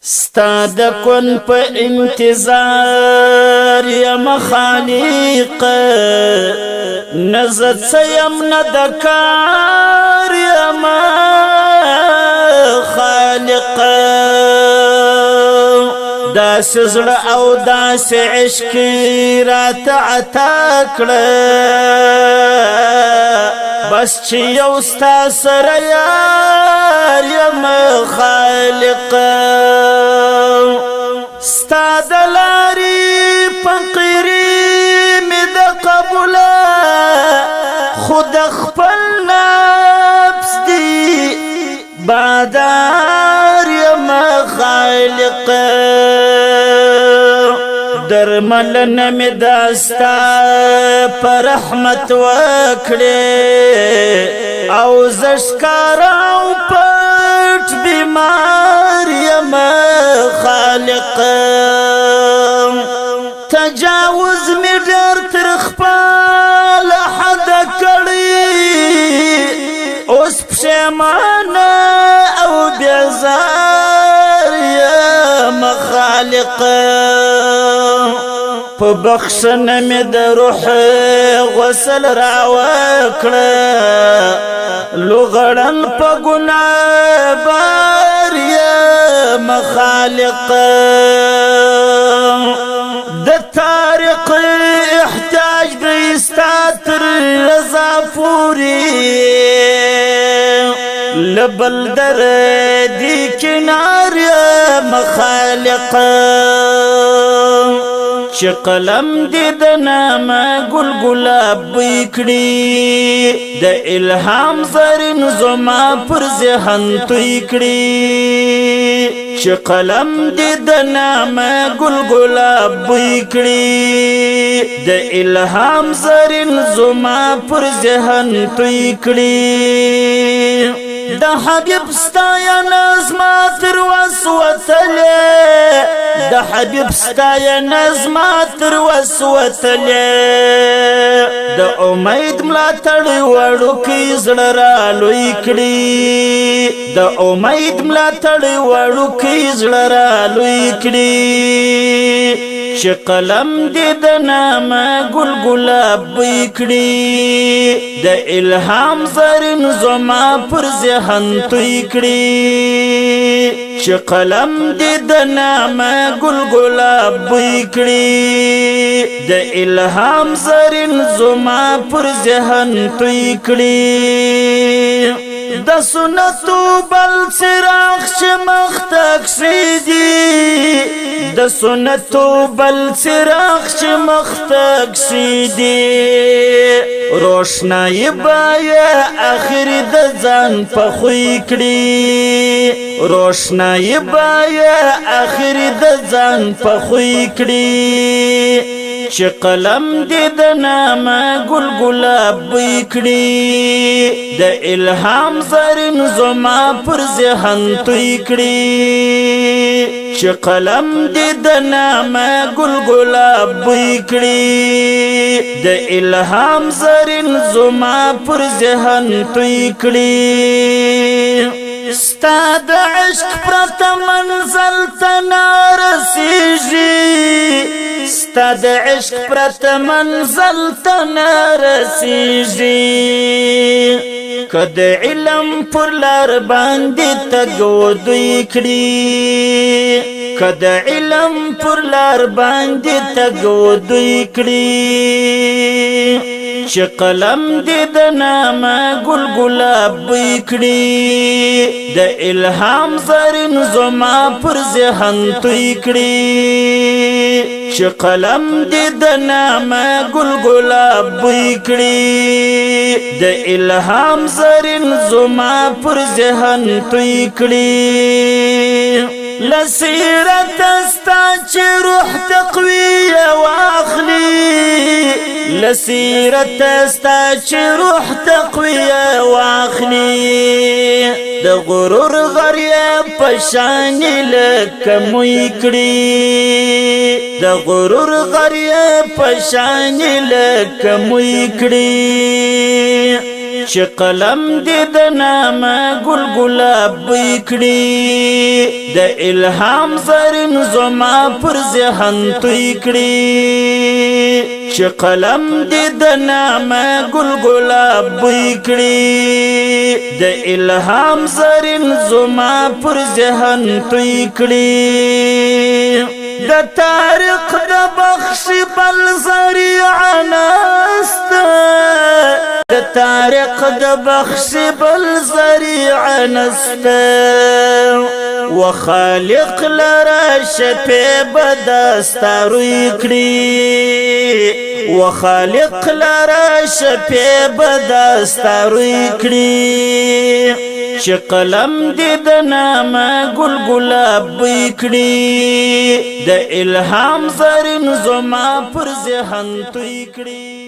ستا د کون په انتظار یم خالق نزد سیم نه د کار یم خالق داسې زړه او داسې عشق راته عطا کړه بس چې یو ستا سره یار یم خالق ستا د لارې فقیري مې د قبوله خو د خپل نفس دی بادار یم خالق درملنه مې دا ستا په رحمت وکړې او زه ښکاره او پټ بیمار یم خالق تجاوز مې ډېر تر خپل حده کړی اوس پښیمانه او بیزار یم خالق په بخښنه مې د روح غسل راوکړه لوغړن په ګناه بار یم خالق د طارق احتاج دی ستا تر رضا پورې لبل دردی کنار یم خالق چې قلم دې د نامه ګل ګلاب بوی کړي د الهام زرین زما پر ذهن توی کړي چې قلم دې د نامه ګل ګلاب بوی کړي د الهام زرین زما پر ذهن توی کړي د حبیب ستاینه زما تر وس وتلې د حبیب ستاینه زما تر وس وتلې د امید ملاتړ وړوکی زړه را لوی کړي د امید ملاتړ وړوکی زړه را لوی کړي چې قلم دې د نامه ګل ګلاب بوی کړي د الهام زرین زما پر ذهن توی کړي چې قلم دې د نامه ګل ګلاب بوی کړي د الهام زرین زما پر ذهن توی کړي د سنتو بل څراغ چې مخ تک سیدي د سنتو بل څراغ چې مخ تک سیدي روشنايي بیا اخر د ځان په خوې کړي روشنايي بیا اخر د ځان په خوې کړي چې قلم دې د نامه ګل ګلاب بوی کړي د الهام زرین زما پر ذهن توی کړي چې قلم دې د نامه ګل ګلاب بوی کړي د الهام زرین زما پر ذهن توی کړي ستا د عشق پرته منزل ته نه رسیږي ستا د عشق پرته منزل ته نه رسیږي که د علم پر لار باندې تګ ودوی کړي که د علم پر لار باندې تګ ودوی کړي چې قلم دې د نامه ګل ګلاب بوی کړي د الهام زرین زما پر ذهن توی کړي چې قلم دې د نامه ګل ګلاب بوی کړي د الهام زرین زما پر ذهن توی کړي لسیرت استا چې روح تقویه واخلي لسیرت استا چې روح تقویه واخلي د غرور غریه پشان لکه موی کړي د غرور غریه پشان لکه موی کړي چې قلم دې د نامه ګل ګلاب بوی کړي د الهام زرین زما پر ذهن توی کړي چې قلم دې د نامه ګل ګلاب بوی کړي د الهام زرین زما پر ذهن توی کړي د طارق د بخش بل ذریعه نسته د طارق د بخش بل ذریعه نسته و خالق لرا شپې بدستا روی کړي و خالق لرا شپې بدستا روی کړي چې قلم دې د نامه ګل ګلاب بوی کړي د الهام زرین زما پر ذهن توی کړي